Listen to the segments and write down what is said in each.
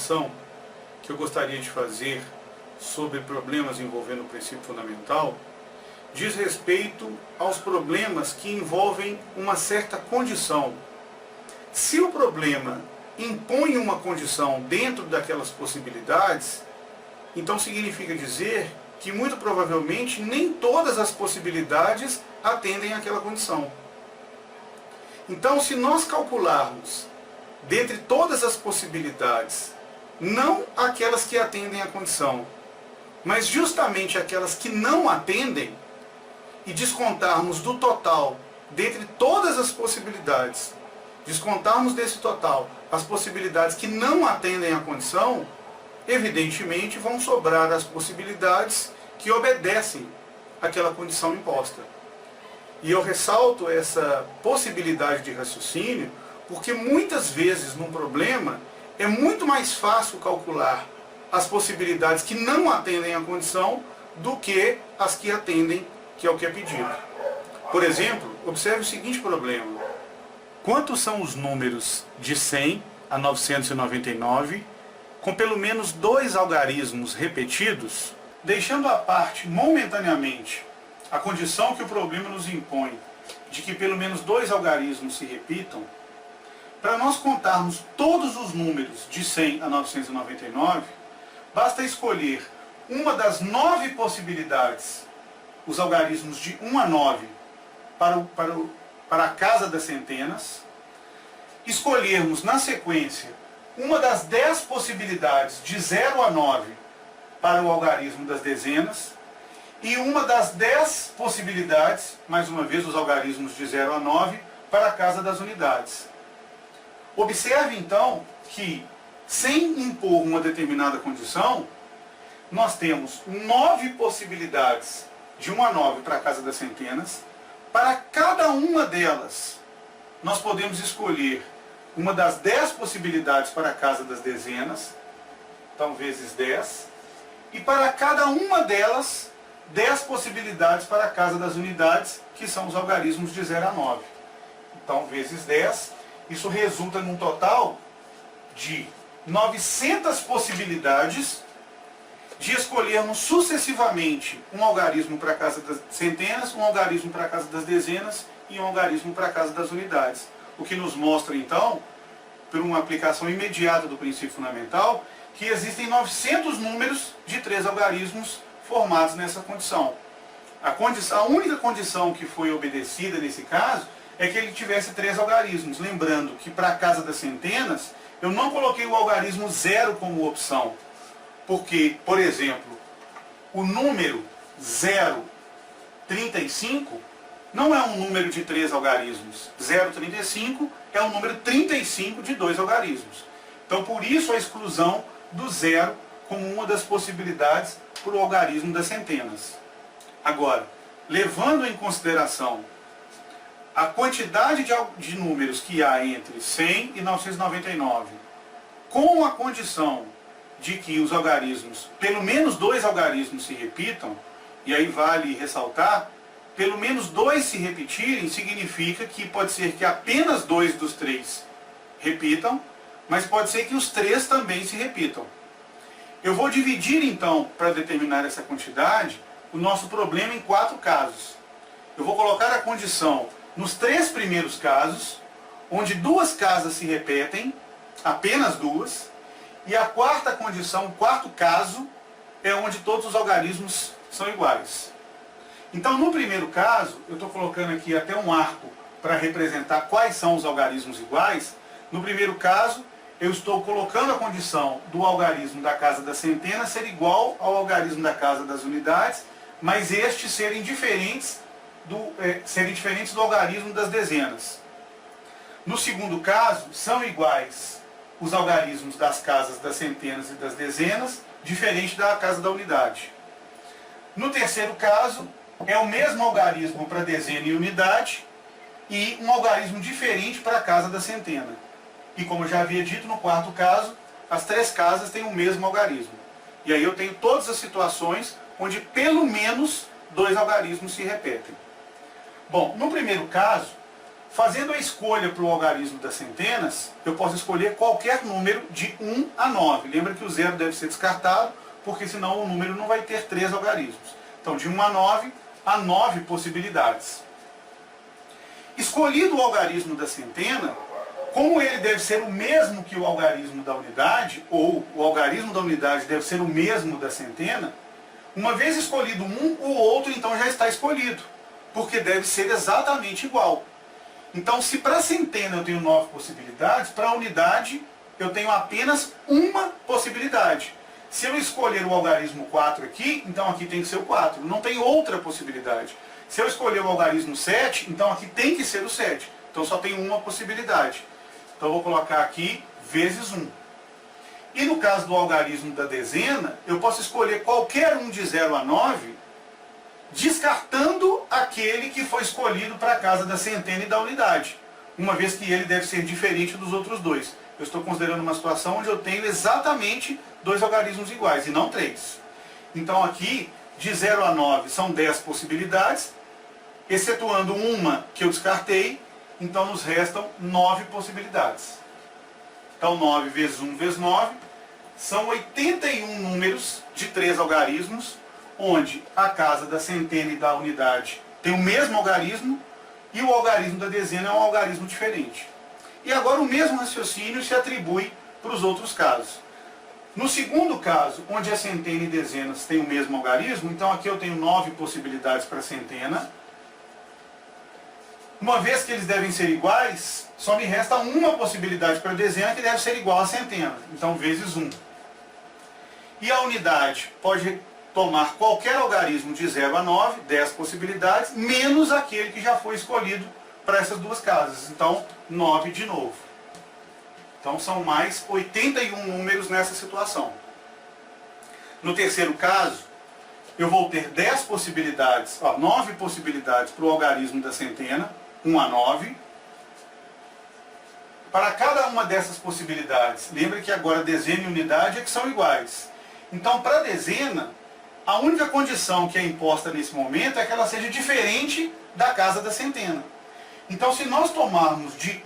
observação que eu gostaria de fazer sobre problemas envolvendo o princípio fundamental diz respeito aos problemas que envolvem uma certa condição. Se o problema impõe uma condição dentro daquelas possibilidades, então significa dizer que muito provavelmente nem todas as possibilidades atendem àquela condição. Então, se nós calcularmos dentre todas as possibilidades, não aquelas que atendem à condição, mas justamente aquelas que não atendem, e descontarmos do total, dentre todas as possibilidades, descontarmos desse total as possibilidades que não atendem à condição, evidentemente vão sobrar as possibilidades que obedecem àquela condição imposta. E eu ressalto essa possibilidade de raciocínio porque muitas vezes num problema é muito mais fácil calcular as possibilidades que não atendem à condição do que as que atendem, que é o que é pedido. Por exemplo, observe o seguinte problema. Quantos são os números de 100 a 999 com pelo menos 2 algarismos repetidos, deixando à parte momentaneamente a condição que o problema nos impõe de que pelo menos 2 algarismos se repitam? Para nós contarmos todos os números de 100 a 999, basta escolher uma das 9 possibilidades, os algarismos de 1 a 9, para a casa das centenas, escolhermos na sequência uma das 10 possibilidades de 0 a 9 para o algarismo das dezenas, e uma das 10 possibilidades, mais uma vez os algarismos de 0 a 9, para a casa das unidades. Observe então que, sem impor uma determinada condição, nós temos 9 possibilidades de 1 a 9 para a casa das centenas. Para cada uma delas, nós podemos escolher uma das 10 possibilidades para a casa das dezenas, então vezes 10, e para cada uma delas, 10 possibilidades para a casa das unidades, que são os algarismos de 0 a 9. Então, vezes 10, isso resulta num total de 900 possibilidades de escolhermos sucessivamente um algarismo para a casa das centenas, um algarismo para a casa das dezenas e um algarismo para a casa das unidades. O que nos mostra, então, por uma aplicação imediata do princípio fundamental, que existem 900 números de 3 algarismos formados nessa condição. A única condição que foi obedecida nesse caso é que ele tivesse 3 algarismos. Lembrando que para a casa das centenas, eu não coloquei o algarismo 0 como opção. Porque, por exemplo, o número 0,35 não é um número de 3 algarismos. 0,35 é um número 35 de 2 algarismos. Então, por isso a exclusão do 0 como uma das possibilidades para o algarismo das centenas. Agora, levando em consideração a quantidade de números que há entre 100 e 999, com a condição de que os algarismos, pelo menos 2 algarismos se repitam, e aí vale ressaltar, pelo menos 2 se repetirem, significa que pode ser que apenas 2 dos 3 repitam, mas pode ser que os 3 também se repitam. Eu vou dividir então, para determinar essa quantidade, o nosso problema em 4 casos. Eu vou colocar a condição nos 3 primeiros casos, onde 2 casas se repetem, apenas 2, e a quarta condição, o quarto caso, é onde todos os algarismos são iguais. Então, no primeiro caso, eu estou colocando aqui até um arco para representar quais são os algarismos iguais. No primeiro caso, eu estou colocando a condição do algarismo da casa das centenas ser igual ao algarismo da casa das unidades, mas estes serem diferentes do algarismo das dezenas. No segundo caso, são iguais os algarismos das casas das centenas e das dezenas, diferente da casa da unidade. No terceiro caso, é o mesmo algarismo para dezena e unidade, e um algarismo diferente para a casa da centena. E como eu já havia dito, no quarto caso, as 3 casas têm o mesmo algarismo. E aí eu tenho todas as situações onde pelo menos 2 algarismos se repetem. Bom, no primeiro caso, Fazendo a escolha para o algarismo das centenas, eu posso escolher qualquer número de 1 a 9. Lembra que o zero deve ser descartado, porque senão o número não vai ter 3 algarismos. Então, de 1 a 9, há 9 possibilidades. Escolhido o algarismo da centena, como ele deve ser o mesmo que o algarismo da unidade, ou o algarismo da unidade deve ser o mesmo da centena, uma vez escolhido um, o outro então já está escolhido, porque deve ser exatamente igual. Então, se para a centena eu tenho 9 possibilidades, para a unidade eu tenho apenas uma possibilidade. Se eu escolher o algarismo 4 aqui, então aqui tem que ser o 4, não tem outra possibilidade. Se eu escolher o algarismo 7, então aqui tem que ser o 7. Então só tem uma possibilidade. Então eu vou colocar aqui vezes 1. E no caso do algarismo da dezena, eu posso escolher qualquer um de 0 a 9, descartando aquele que foi escolhido para a casa da centena e da unidade, uma vez que ele deve ser diferente dos outros dois. Eu estou considerando uma situação onde eu tenho exatamente 2 algarismos iguais, e não 3. Então aqui, de 0 a 9, são 10 possibilidades, excetuando uma que eu descartei, então nos restam 9 possibilidades. Então 9 vezes 1 vezes 9, são 81 números de 3 algarismos, onde a casa da centena e da unidade tem o mesmo algarismo, e o algarismo da dezena é um algarismo diferente. E agora o mesmo raciocínio se atribui para os outros casos. No segundo caso, onde a centena e dezenas têm o mesmo algarismo, então aqui eu tenho 9 possibilidades para a centena. Uma vez que eles devem ser iguais, só me resta uma possibilidade para a dezena, que deve ser igual à centena. Então, vezes 1. E a unidade pode tomar qualquer algarismo de 0 a 9, 10 possibilidades, menos aquele que já foi escolhido para essas duas casas. Então, 9 de novo. Então, são mais 81 números nessa situação. No terceiro caso, eu vou ter 10 possibilidades, 9 possibilidades para o algarismo da centena, 1 a 9. Para cada uma dessas possibilidades, lembra que agora dezena e unidade é que são iguais. Então, para a dezena, a única condição que é imposta nesse momento é que ela seja diferente da casa da centena. Então, se nós tomarmos de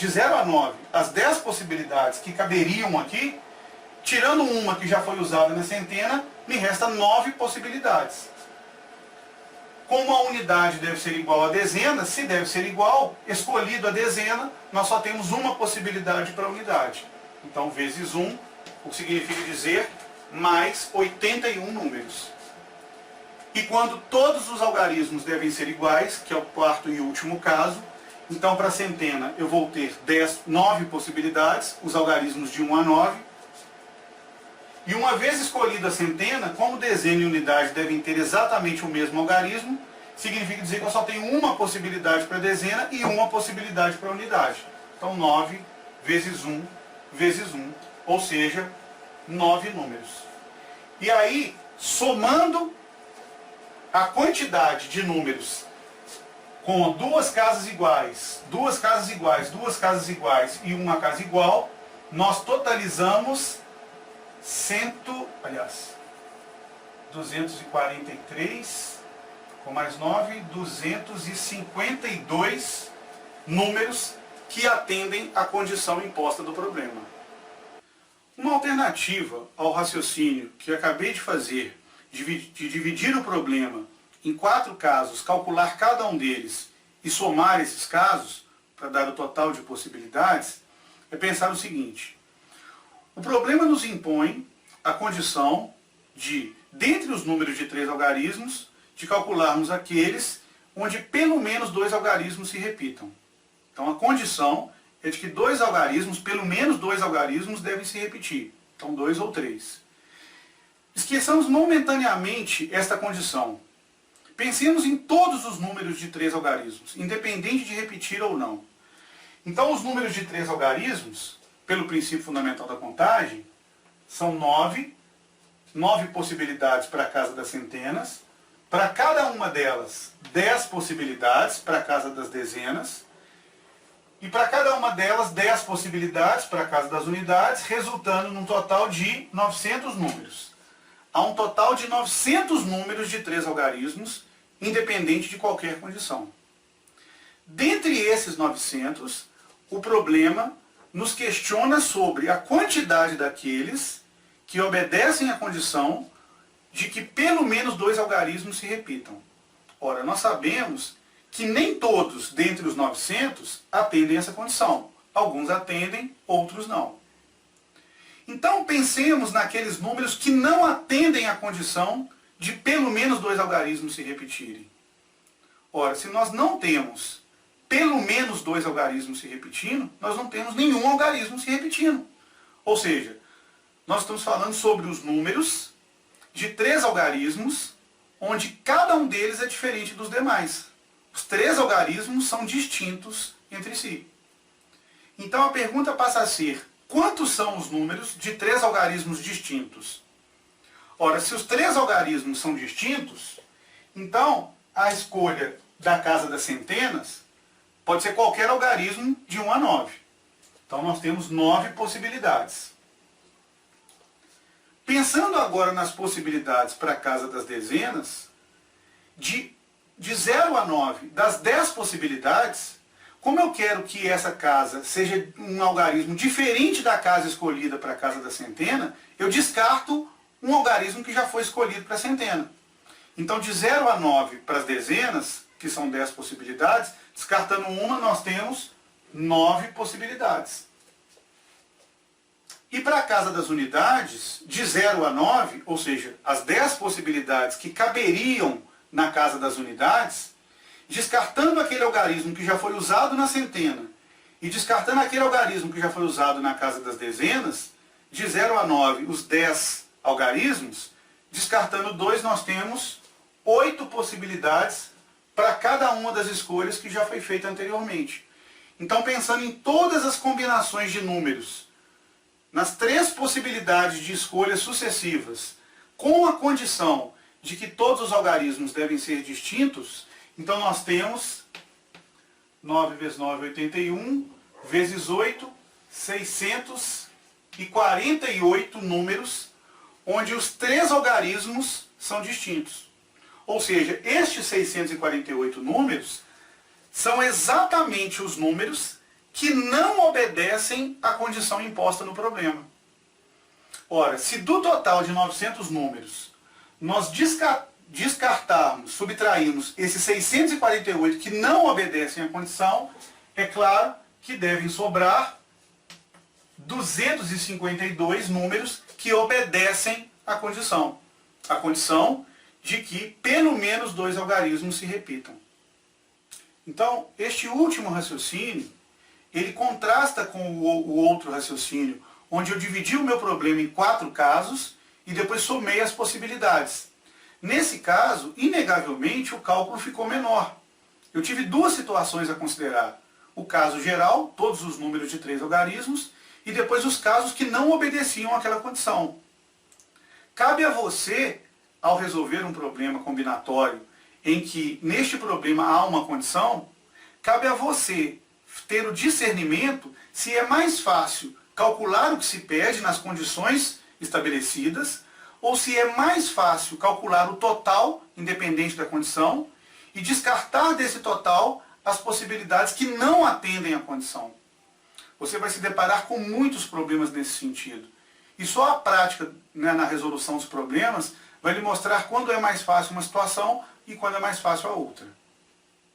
0 a 9 as 10 possibilidades que caberiam aqui, tirando uma que já foi usada na centena, me resta 9 possibilidades. Como a unidade deve ser igual à dezena, se deve ser igual, escolhido a dezena, nós só temos uma possibilidade para a unidade. Então, vezes 1, o que significa dizer mais 81 números. E quando todos os algarismos devem ser iguais, que é o quarto e último caso, então para a centena eu vou ter 9 possibilidades, os algarismos de 1 a 9. E uma vez escolhida a centena, como dezena e unidade devem ter exatamente o mesmo algarismo, significa dizer que eu só tenho uma possibilidade para a dezena e uma possibilidade para a unidade. Então 9 vezes 1 vezes 1, ou seja, 9 números. E aí, somando a quantidade de números com duas casas iguais, duas casas iguais, duas casas iguais e uma casa igual, nós totalizamos 243, com mais 9, 252 números que atendem à condição imposta do problema. Uma alternativa ao raciocínio que acabei de fazer, de dividir o problema em 4 casos, calcular cada um deles e somar esses casos, para dar o total de possibilidades, é pensar o seguinte: o problema nos impõe a condição de, dentre os números de 3 algarismos, de calcularmos aqueles onde pelo menos 2 algarismos se repitam. Então a condição é de que 2 algarismos, pelo menos 2 algarismos, devem se repetir. Então 2 ou 3. Esqueçamos momentaneamente esta condição. Pensemos em todos os números de 3 algarismos, independente de repetir ou não. Então os números de 3 algarismos, pelo princípio fundamental da contagem, são 9 possibilidades para a casa das centenas, para cada uma delas 10 possibilidades para a casa das dezenas, e para cada uma delas 10 possibilidades para a casa das unidades, resultando num total de 900 números. Há um total de 900 números de 3 algarismos, independente de qualquer condição. Dentre esses 900, o problema nos questiona sobre a quantidade daqueles que obedecem à condição de que pelo menos 2 algarismos se repitam. Ora, nós sabemos que nem todos dentre os 900 atendem essa condição. Alguns atendem, outros não. Então pensemos naqueles números que não atendem à condição de pelo menos 2 algarismos se repetirem. Ora, se nós não temos pelo menos 2 algarismos se repetindo, nós não temos nenhum algarismo se repetindo. Ou seja, nós estamos falando sobre os números de 3 algarismos, onde cada um deles é diferente dos demais. Os 3 algarismos são distintos entre si. Então a pergunta passa a ser: quantos são os números de 3 algarismos distintos? Ora, se os 3 algarismos são distintos, então a escolha da casa das centenas pode ser qualquer algarismo de 1 a 9. Então nós temos 9 possibilidades. Pensando agora nas possibilidades para a casa das dezenas, de 0 a 9, das 10 possibilidades, como eu quero que essa casa seja um algarismo diferente da casa escolhida para a casa da centena, eu descarto um algarismo que já foi escolhido para a centena. Então de 0 a 9 para as dezenas, que são 10 possibilidades, descartando uma, nós temos 9 possibilidades. E para a casa das unidades, de 0 a 9, ou seja, as 10 possibilidades que caberiam na casa das unidades, descartando aquele algarismo que já foi usado na centena e descartando aquele algarismo que já foi usado na casa das dezenas, de 0 a 9, os 10 algarismos, descartando 2, nós temos 8 possibilidades para cada uma das escolhas que já foi feita anteriormente. Então, pensando em todas as combinações de números, nas 3 possibilidades de escolhas sucessivas, com a condição de que todos os algarismos devem ser distintos, então nós temos 9 vezes 9, 81, vezes 8, 648 números, onde os 3 algarismos são distintos. Ou seja, estes 648 números são exatamente os números que não obedecem à condição imposta no problema. Ora, se do total de 900 números nós descartarmos, subtrairmos esses 648 que não obedecem à condição, é claro que devem sobrar 252 números que obedecem à condição. A condição de que pelo menos 2 algarismos se repitam. Então, este último raciocínio, ele contrasta com o outro raciocínio, onde eu dividi o meu problema em 4 casos e depois somei as possibilidades. Nesse caso, inegavelmente, o cálculo ficou menor. Eu tive 2 situações a considerar. O caso geral, todos os números de 3 algarismos, e depois os casos que não obedeciam àquela condição. Cabe a você, ao resolver um problema combinatório, em que neste problema há uma condição, cabe a você ter o discernimento se é mais fácil calcular o que se pede nas condições estabelecidas, ou se é mais fácil calcular o total, independente da condição, e descartar desse total as possibilidades que não atendem à condição. Você vai se deparar com muitos problemas nesse sentido. E só a prática, na resolução dos problemas vai lhe mostrar quando é mais fácil uma situação e quando é mais fácil a outra.